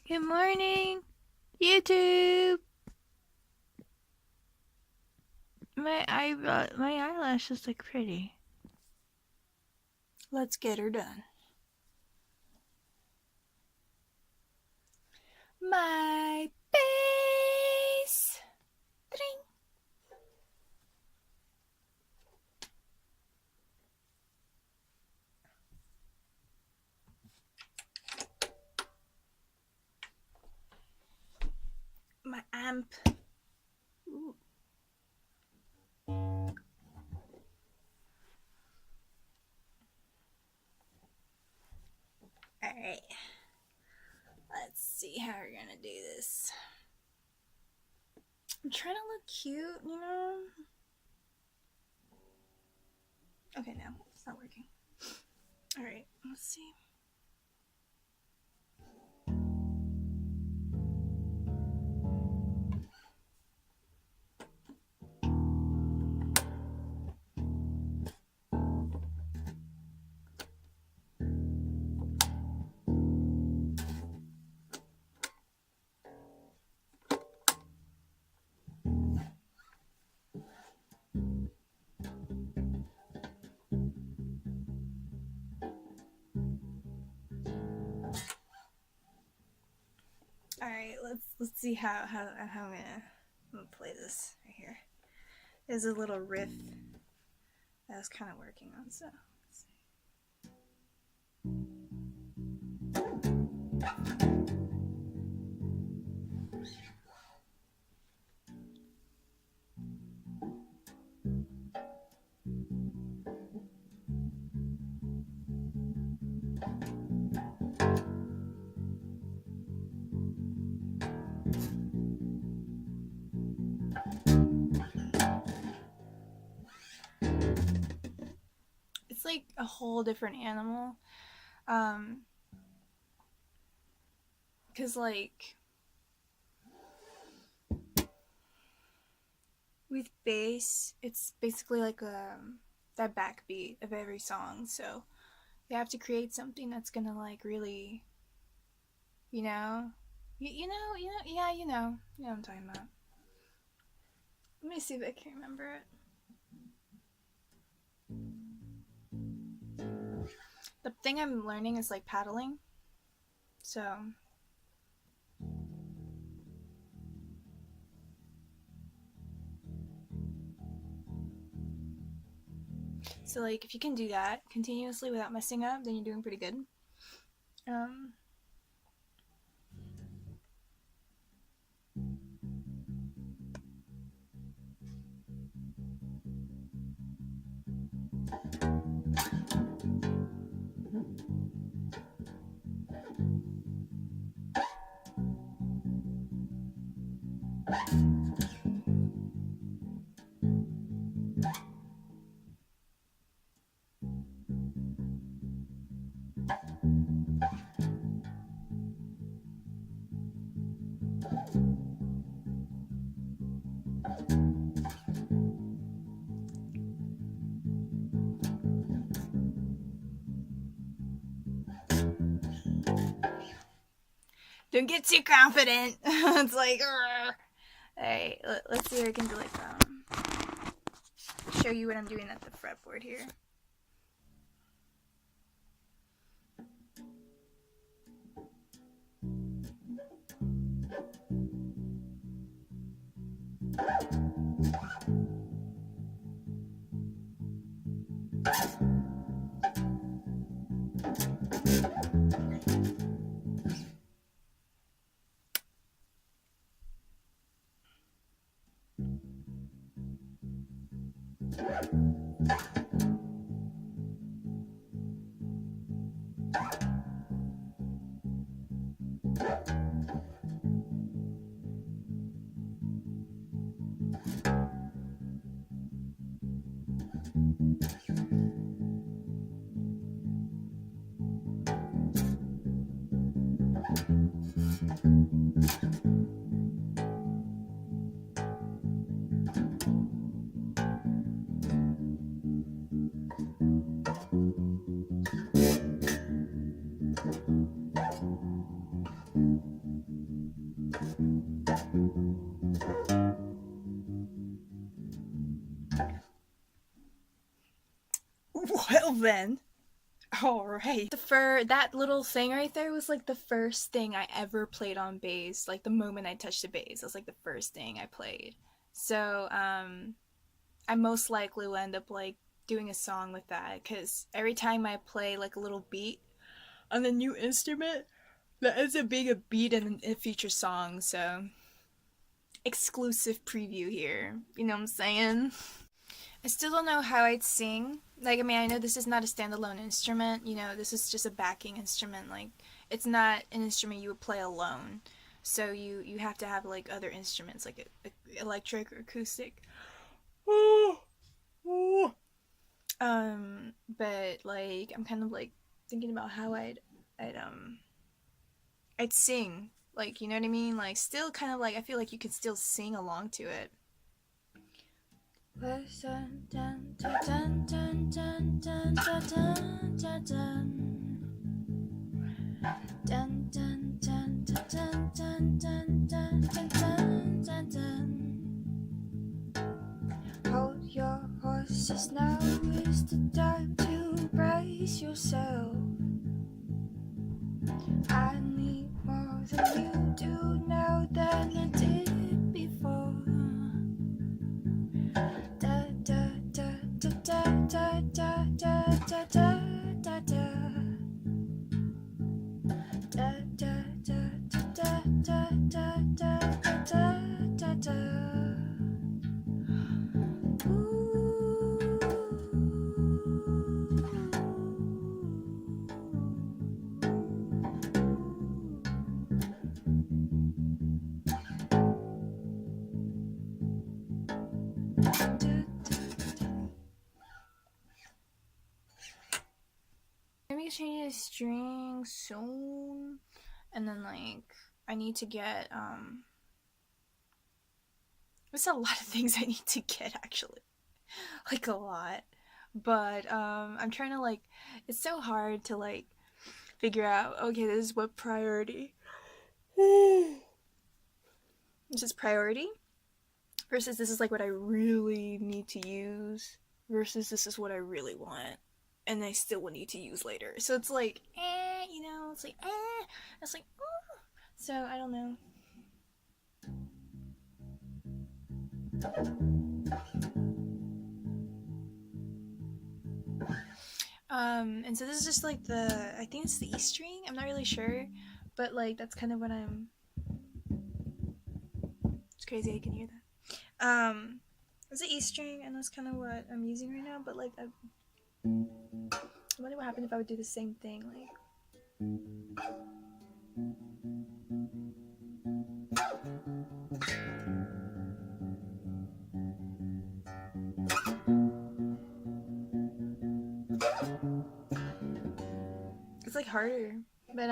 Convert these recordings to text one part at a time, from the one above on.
Good morning, YouTube. My eyelashes look pretty. Let's get her done. My face. Ding. My amp. Ooh. Alright. Let's see how we're gonna do this. I'm trying to look cute, you know? Okay, no, it's not working. Alright, let's see. Alright, let's see how I'm gonna play this right here. There's a little riff that I was kind of working on, so let's see. It's like a whole different animal. Cause like with bass, it's basically like that backbeat of every song. So you have to create something that's gonna like really, you know, yeah, you know what I'm talking about. Let me see if I can remember it. The thing I'm learning is like paddling. So like if you can do that continuously without messing up, then you're doing pretty good. Um, don't get too confident. It's like, alright, let's see if I can do like show you what I'm doing at the fretboard here. then. All right. That little thing right there was like the first thing I ever played on bass. Like the moment I touched the bass, it was like the first thing I played. So I most likely will end up like doing a song with that because every time I play like a little beat on the new instrument, that ends up being a beat in a future song. So exclusive preview here. You know what I'm saying? I still don't know how I'd sing. Like, I mean, I know this is not a standalone instrument. You know, this is just a backing instrument. Like, it's not an instrument you would play alone. So you have to have like other instruments, like electric or acoustic. But like I'm kind of like thinking about how I'd I'd sing. Like, you know what I mean? Like, still kind of like I feel like you can still sing along to it. Hold your horses, now is the time to brace yourself. I need more than you do now than I did before. Da da da da da da da da da da da. Da da da da da da da da da da. Maybe change the string soon, and then like I need to get there's a lot of things I need to get actually, like a lot, but I'm trying to like it's so hard to like figure out okay this is what priority this is priority versus this is like what I really need to use versus this is what I really want and I still will need to use later. So it's like, you know, it's like, it's like, oh. So I don't know. And so this is just like I think it's the E string. I'm not really sure, but like that's kind of what it's crazy I can hear that. It's the E string, and that's kind of what I'm using right now. But like, I wonder what happened if I would do the same thing, like. It's like harder, but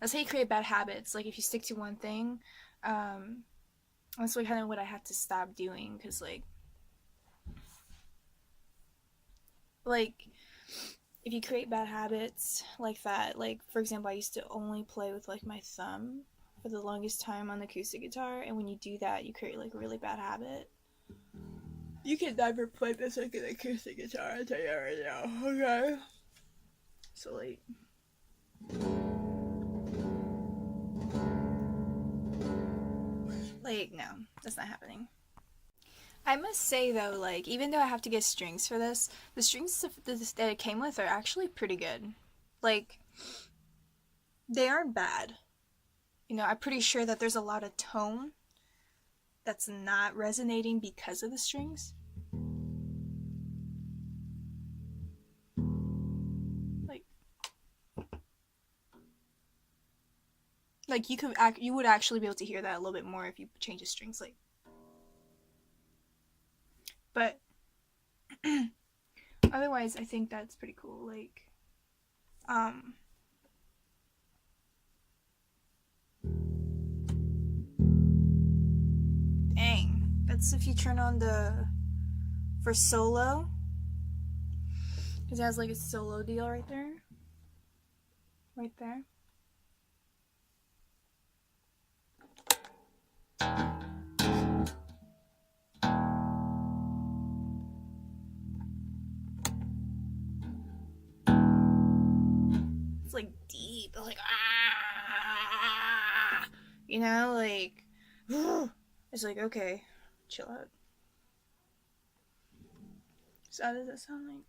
that's how you create bad habits. Like if you stick to one thing, that's like kind of what I had to stop doing because like if you create bad habits like that, like for example, I used to only play with like my thumb for the longest time on the acoustic guitar, and when you do that, you create like a really bad habit. You can never play this like an acoustic guitar, I'll tell you right now, okay? So like no, that's not happening. I must say though, like even though I have to get strings for this, the strings that it came with are actually pretty good. Like they aren't bad. You know, I'm pretty sure that there's a lot of tone that's not resonating because of the strings. Like you would actually be able to hear that a little bit more if you change the strings, like. But otherwise, I think that's pretty cool. Like, dang, that's if you turn on for solo, because it has like a solo deal right there, right there. like deep, like ah, you know, like it's like okay, chill out. So how does that sound like?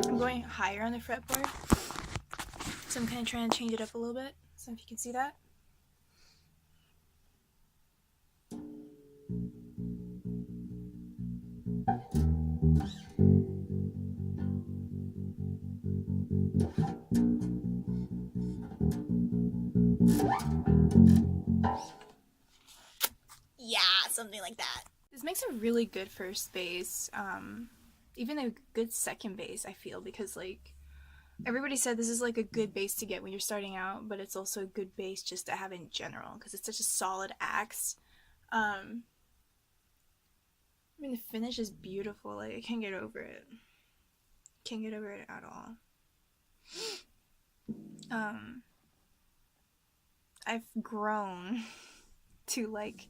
I'm going higher on the fretboard, so I'm kind of trying to change it up a little bit. So if you can see that. Yeah, something like that. This makes a really good first bass, even a good second bass, I feel, because like everybody said this is like a good bass to get when you're starting out, but it's also a good bass just to have in general because it's such a solid axe. I mean, the finish is beautiful. Like I can't get over it. Can't get over it at all. Um, I've grown to like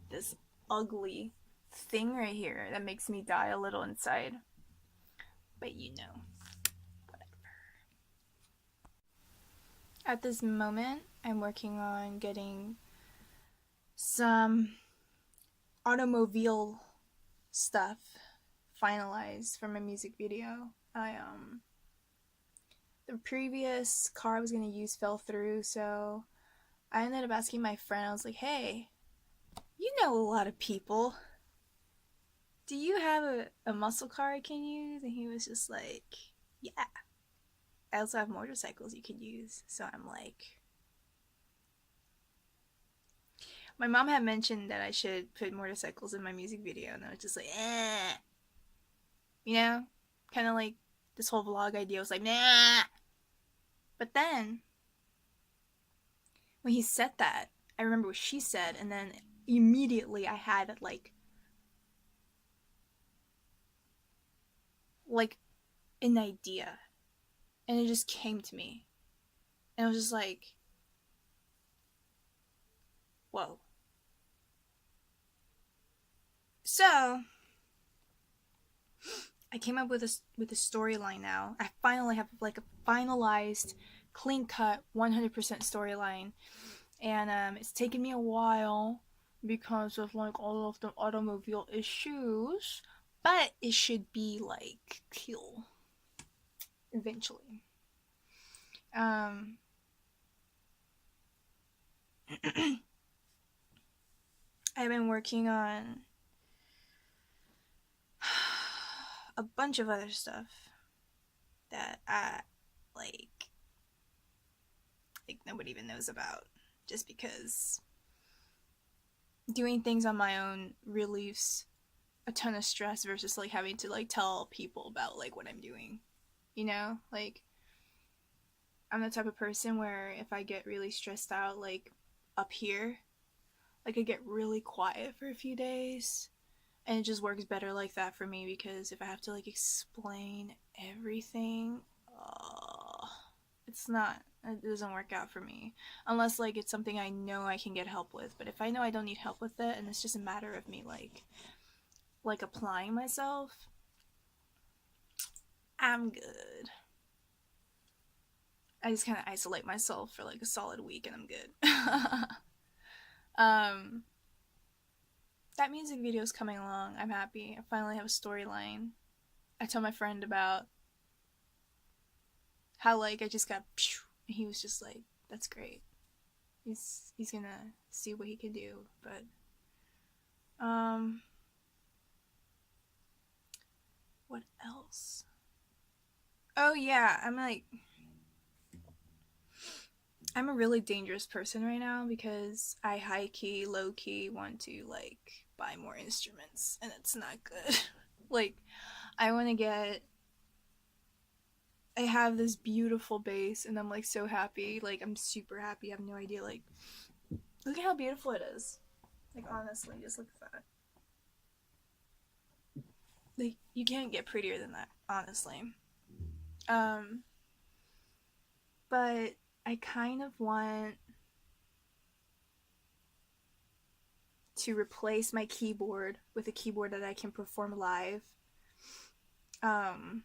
this ugly thing right here that makes me die a little inside. But you know, whatever. At this moment, I'm working on getting some automobile stuff finalized for my music video. The previous car I was gonna use fell through, so I ended up asking my friend. I was like, "Hey, you know a lot of people. Do you have a muscle car I can use?" And he was just like, "Yeah. I also have motorcycles you can use." So I'm like, my mom had mentioned that I should put motorcycles in my music video, and I was just like, eh. You know? Kind of like this whole vlog idea was like, nah. But then, when he said that, I remember what she said, and then immediately I had like an idea. And it just came to me. And I was just like, whoa. So I came up with a storyline now. I finally have like a finalized, clean cut, 100% storyline, and it's taken me a while because of like all of the automobile issues, but it should be like cool eventually. Um, I've been working on a bunch of other stuff that I like nobody even knows about, just because doing things on my own relieves a ton of stress versus like having to like tell people about like what I'm doing. You know, like I'm the type of person where if I get really stressed out like up here, like I get really quiet for a few days, and it just works better like that for me, because if I have to like explain everything, it's not, it doesn't work out for me unless like it's something I know I can get help with. But if I know I don't need help with it and it's just a matter of me like applying myself, I'm good. I just kind of isolate myself for like a solid week and I'm good. um that music video is coming along. I'm happy. I finally have a storyline. I told my friend about how like I just got and he was just like, that's great. He's gonna see what he can do. But what else? Oh yeah, I'm a really dangerous person right now because I high key, low key want to like buy more instruments, and it's not good. Like I want to get, I have this beautiful bass and I'm like so happy. Like I'm super happy. I have no idea like Look at how beautiful it is. Like, honestly, just look at that. Like, you can't get prettier than that, honestly. Um, but I kind of want to replace my keyboard with a keyboard that I can perform live. Um,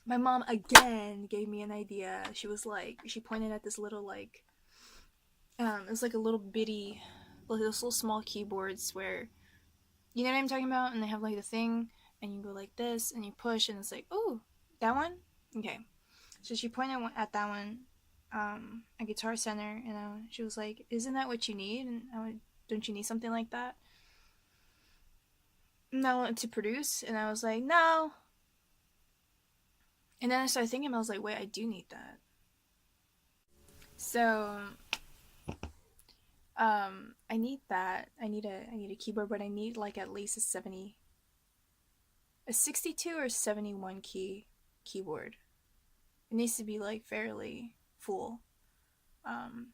my mom again gave me an idea. She was like, she pointed at this little like, it was like a little bitty, like those little small keyboards where, you know what I'm talking about, and they have like the thing, and you go like this, and you push, and it's like, oh, that one, okay. So she pointed at that one, at Guitar Center, and she was like, "Isn't that what you need?" And I went, "Don't you need something like that?" And I wanted to produce, and I was like, "No." And then I started thinking, I was like, "Wait, I do need that." So, I need that. I need a keyboard, but I need like at least a 62 or 71 key keyboard. It needs to be like fairly full. Um,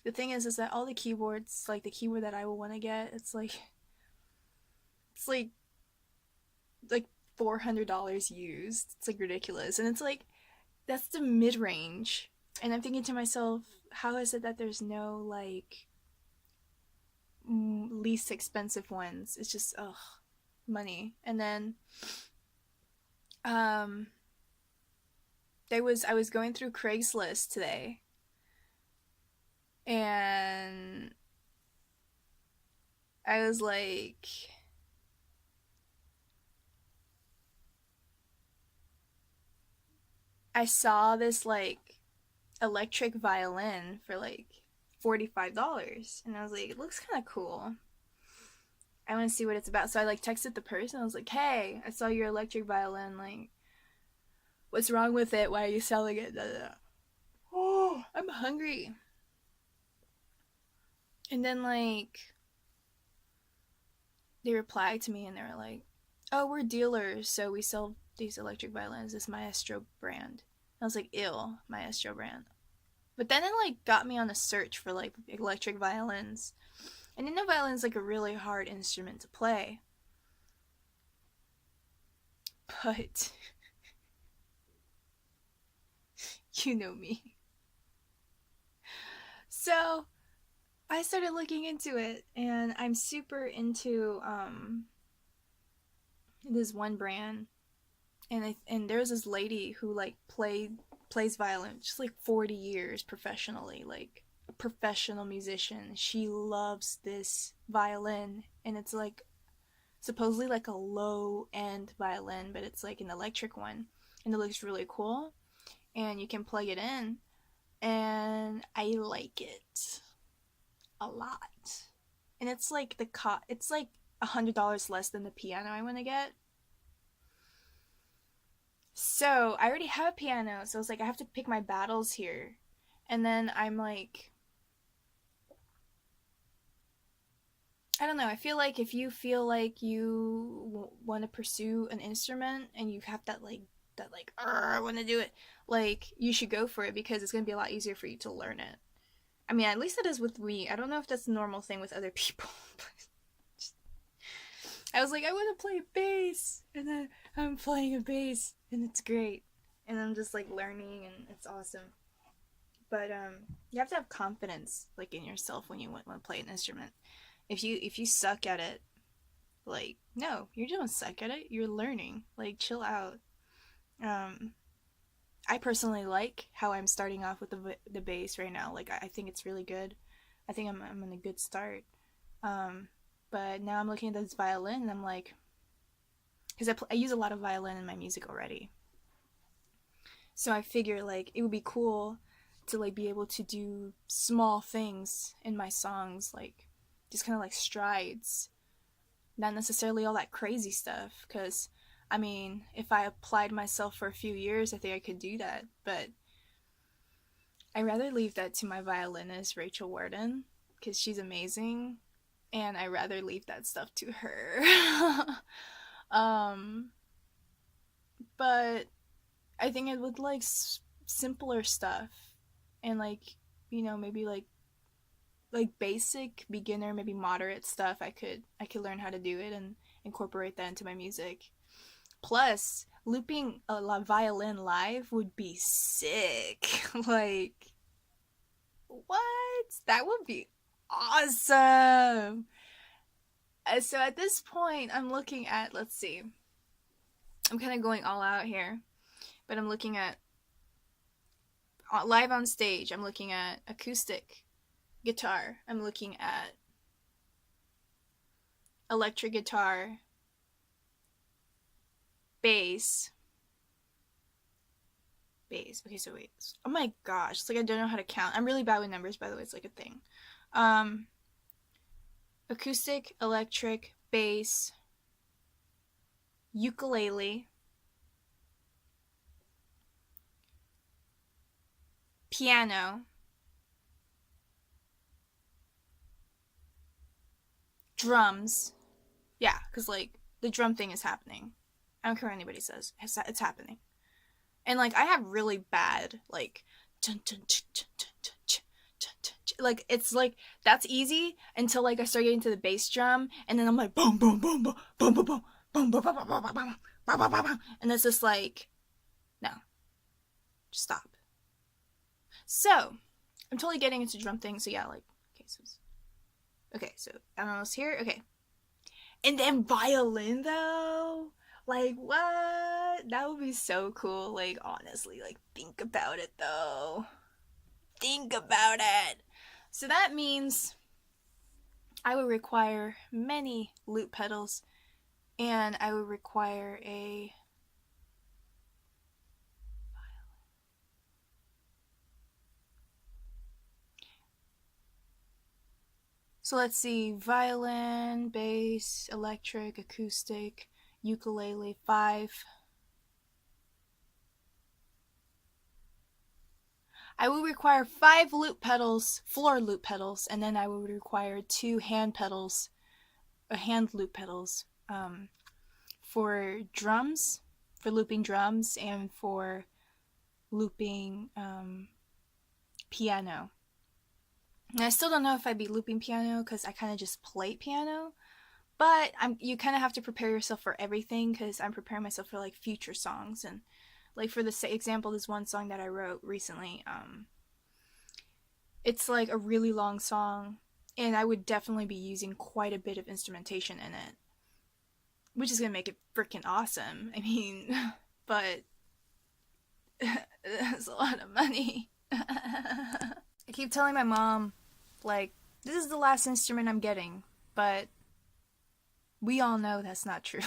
the thing is that all the keyboards, like the keyboard that I will want to get, it's like $400 used. It's like ridiculous, and it's like that's the mid range. And I'm thinking to myself, how is it that there's no like least expensive ones? It's just money. And then um, I was going through Craigslist today, and I was like, I saw this like electric violin for like $45, and I was like, it looks kind of cool. I want to see what it's about. So I like texted the person. I was like, hey, I saw your electric violin. Like, what's wrong with it? Why are you selling it? Da, da, da. Oh, I'm hungry. And then like they replied to me and they were like, oh, we're dealers, so we sell these electric violins, this Maestro brand. I was like, ew, Maestro brand. But then it like got me on a search for like electric violins. And I know violin's like a really hard instrument to play. But you know me. So I started looking into it, and I'm super into this one brand, and there's this lady who like plays violin just like 40 years professionally, like a professional musician. She loves this violin, and it's like supposedly like a low end violin, but it's like an electric one, and it looks really cool, and you can plug it in, and I like it a lot. And it's like it's like $100 less than the piano I want to get. So I already have a piano, so it's like I have to pick my battles here. And then I'm like, I don't know. I feel like if you feel like you want to pursue an instrument and you have that like I want to do it, like you should go for it because it's gonna be a lot easier for you to learn it. I mean, at least it is with me. I don't know if that's a normal thing with other people. I was like, I want to play bass, and then I'm playing a bass, and it's great, and I'm just like learning, and it's awesome. But you have to have confidence like in yourself when you want to play an instrument. If you suck at it, like no, you don't suck at it. You're learning. Like chill out. Um, I personally like how I'm starting off with the bass right now. Like I think it's really good. I think I'm in a good start. Um, but now I'm looking at this violin and I'm like, because I use a lot of violin in my music already. So I figure like it would be cool to like be able to do small things in my songs, like just kind of like strides, not necessarily all that crazy stuff. Because I mean, if I applied myself for a few years, I think I could do that. But I rather leave that to my violinist Rachel Warden because she's amazing, and I rather leave that stuff to her. um, but I think it would like simpler stuff, and like maybe like like basic beginner, maybe moderate stuff, I could learn how to do it and incorporate that into my music. Plus, looping a violin live would be sick. Like, what? That would be awesome. So at this point, I'm looking at, let's see, I'm kind of going all out here, but I'm looking at live on stage, I'm looking at acoustic guitar, I'm looking at electric guitar, bass, bass. Okay, so wait. Oh my gosh, it's like I don't know how to count. I'm really bad with numbers, by the way. It's like a thing. Um, acoustic, electric, bass, ukulele, piano, drums. Yeah, because like the drum thing is happening. I don't care what anybody says. It's happening. And like I have really bad like like it's like that's easy until like I start getting to the bass drum and then I'm like boom boom boom boom boom boom boom boom boom boom boom boom boom boom and it's just like no, just stop. So I'm totally getting into drum things. So yeah, like okay, so I'm almost here. Okay, and then violin though, like what? That would be so cool. Like honestly, like think about it though. Think about it. So that means I would require many loop pedals and I would require a so let's see, violin, bass, electric, acoustic, ukulele, 5. I would require 5 loop pedals, floor loop pedals, and then I would require 2 hand pedals, hand loop pedals, for drums, for looping drums, and for looping piano. And I still don't know if I'd be looping piano because I kind of just play piano, but you kind of have to prepare yourself for everything because I'm preparing myself for like future songs and like for the example, this one song that I wrote recently, it's like a really long song, and I would definitely be using quite a bit of instrumentation in it, which is gonna make it freaking awesome. I mean, but that's a lot of money. I keep telling my mom, like, this is the last instrument I'm getting, but we all know that's not true.